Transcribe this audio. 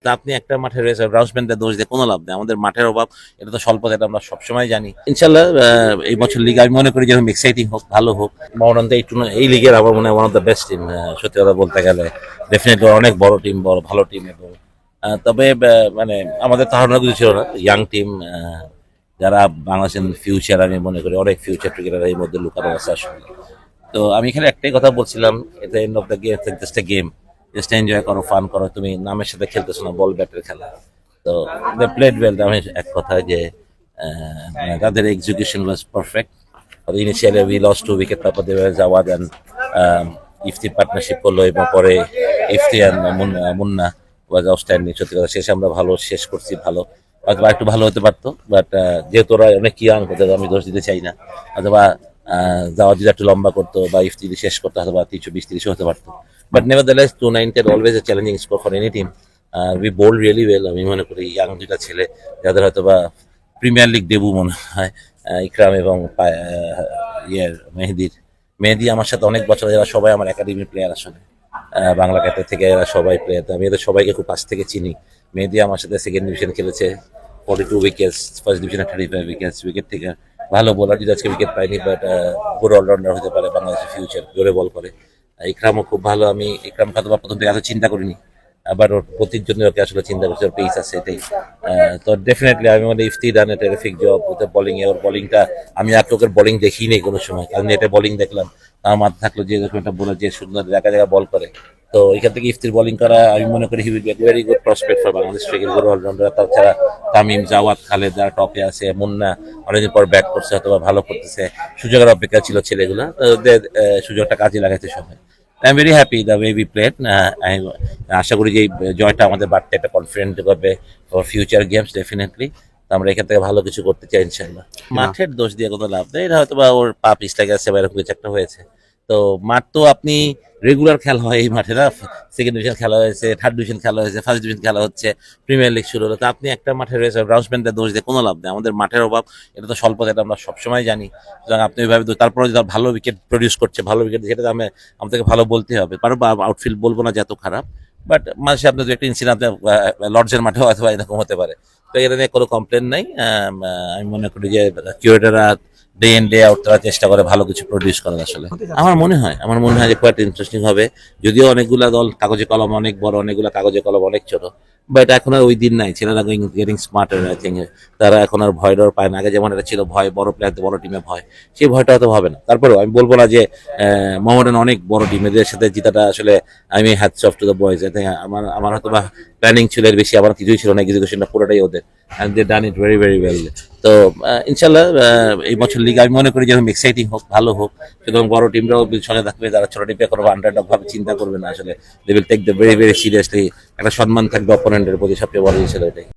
তা আপনি একটা মাঠে রয়েছে গ্রাউন্ডসম্যানদের দোষ দিয়ে কোনো লাভ নেই, আমাদের মাঠের অভাব, এটা তো স্বল্প, এটা আমরা সবসময় জানি। ইনশাল্লাহ এই বছর লিগ আমি মনে করি যেরকম এক্সাইটিং হোক, ভালো হোক। মোহামেডান তো এই লিগের আমার মনে হয় one of the best team, সত্যি কথা বলতে গেলে ডেফিনেটলি অনেক বড় টিম, বড় ভালো টিম। এবং তবে মানে আমাদের ধারণা কিছু ছিল না, ইয়াং টিম যারা বাংলাদেশের ফিউচার, আমি মনে করি অনেক ফিউচার ক্রিকেটার এর মধ্যে লুকানো আছে আসলে। তো আমি এখানে একটাই কথা বলছিলাম, এটা end of the game, just a game, just enjoy করো, ফান করো, তুমি নামের সাথে খেলতেছো না, বল ব্যাটের খেলা। তো দে প্লেড ওয়েল। আমি এক কথা যে মানে তাদের execution was perfect. Initially we lost 2 wicket, তারপর দেবে জাওয়াদ অ্যান্ড ইফতি পার্টনারশিপ করলো, এবং পরে Ifti and Munna was outstanding. সত্যি কথা, শেষে আমরা ভালো শেষ করছি, ভালো হয়তো একটু ভালো হতে পারতো, বাট যেহেতু ওরা অনেক ইয়াং, ওদের আমি দোষ দিতে চাই না। অথবা জাওয়াদ যদি একটু লম্বা করতো বা ইফতি যদি শেষ করতো, হয়তো বা 320-30 হতে পারতো। But nevertheless 290 always a challenging score for any team. We bowled really well. আমি মনে করি ইয়াং দুটা ছেলে যাদের হয়তো বা প্রিমিয়ার লিগ ডেবু মনে হয়, ইকরাম এবং মেহেদি আমার সাথে অনেক বছর, এরা সবাই আমার একাডেমির প্লেয়ার আসলে। বাংলা ক্যাটের থেকে এরা সবাই প্লেয়ার, আমি এদের সবাইকে খুব কাছ থেকে চিনি। মেহেদি আমার সাথে সেকেন্ড ডিভিশন খেলেছে, 42 উইকেটস, ফার্স্ট ডিভিশনে 35 উইকেটস, উইকেট থেকে ভালো বোলার, যদি আজকে উইকেট পাইনি, বাট গুড অলরাউন্ডার হতে পারে, বাংলাদেশের ফিউচার, জোরে বল করে। ইকরামও খুব ভালো, আমি ইকরাম হয়তো বা প্রথম থেকে এত চিন্তা করিনি, আবার ওর প্রতির জন্য ওকে আসলে চিন্তা করছে, ওর পেস আছে এটাই। তো ডেফিনেটলি আমি মনে ইফতি ডান এ টেরিফিক জব ওদের বোলিং এ। ওর বোলিংটা আমি আর লোকের বোলিং দেখি নেই কোনো সময়, কারণ এটা বোলিং দেখলাম, আমার মাথা থাকলো যে এরকম একটা বোলার যে সুন্দর জায়গা জায়গা বল করে। তো এখান থেকে ইফতির বোলিং করা, আমি মনে করি he will be a very good prospect for Bangladesh cricket, good allrounder. তাছাড়া তামিম, জাওয়াদ, খালেদ যারা টপে আছে, মুন্না অনেকদিন পর ব্যাট করছে, অথবা ভালো করতেছে, সুযোগের অপেক্ষা ছিল ছেলেগুলা, ওদের সুযোগটা কাজে লাগাইতে সময়। I am very happy the way we played. আশা করি যে এই জয়টা আমাদের বাড়তে একটা কনফিডেন্ট করবে ফর ফিউচার গেমস ডেফিনেটলি। আমরা এখান থেকে ভালো কিছু করতে চাই ইনশাল্লাহ। মাঠের দোষ দিয়ে কোনো লাভ নেই, এটা হয়তো বা ওর পা পিছলে গেছে বা এরকম কিছু একটা হয়েছে। তো মাঠ তো আপনি রেগুলার খেলা হয় এই মাঠে না, সেকেন্ড ডিভিশন খেলা হয়েছে, থার্ড ডিভিশন খেলা হয়েছে, ফার্স্ট ডিভিশন খেলা হচ্ছে, প্রিমিয়ার লিগ শুরু হলো। তো আপনি একটা মাঠে রয়েছে গ্রাউন্ডসম্যানদের দোষ দিয়ে কোনো লাভ নেই, আমাদের মাঠের অভাব, এটা তো স্বল্প, এটা আমরা সবসময় জানি। সুতরাং আপনি ওইভাবে তারপরে যদি ভালো উইকেট প্রডিউস করছে, ভালো উইকেট, সেটা আমাদেরকে ভালো বলতে হবে। কারণ আউটফিল্ড বলবো না যে এত খারাপ, বাট মাঝে আপনার একটা ইনসিডেন্ট লর্ডসের মাঠেও অথবা এরকম হতে পারে। তো এটা নিয়ে কোনো কমপ্লেন নাই। আমি মনে করি যে কিউরেটাররা ডে ইন ডে আউট তারা চেষ্টা করে ভালো কিছু প্রডিউস করার আসলে। আমার মনে হয় যে কোয়াইট ইন্টারেস্টিং হবে। যদিও অনেকগুলা দল কাগজে কলম অনেক বড়, অনেকগুলা কাগজে কলম অনেক ছোট, বাট এখন আর ওই দিন নাই, ছেলেরা গেটিং স্মার্টার। আই থিঙ্ক তারা এখন আর ভয় ডর পায় না। আগে যেমন এটা ছিল ভয়, বড় প্লেয়ার, বড় টিমে ভয়, সেই ভয়টা হয়তো হবে না। তারপরেও আমি বলবো না যে মোহামেডান অনেক বড় টিম, এদের সাথে জিতাটা আসলে আমি hats off to the boys. আমার হয়তো বা প্ল্যানিং ছিল এর বেশি, আমার কিছুই ছিল না, এক্সিকিউশনটা পুরোটাই ওদের, and they done it very very well. তো ইনশাল্লাহ এই বছর লিগ আমি মনে করি যেরকম এক্সাইটিং হোক, ভালো হোক। সুতরাং বড় টিমরাও সঙ্গে থাকবে, যারা ছোট টিমে কোনো আন্ডারডগ ভাবে চিন্তা করবে না আসলে, they will take the very very seriously. একটা সম্মান থাকবে অপোনেন্টের প্রতি, সবচেয়ে বড় জিনিস এটাই।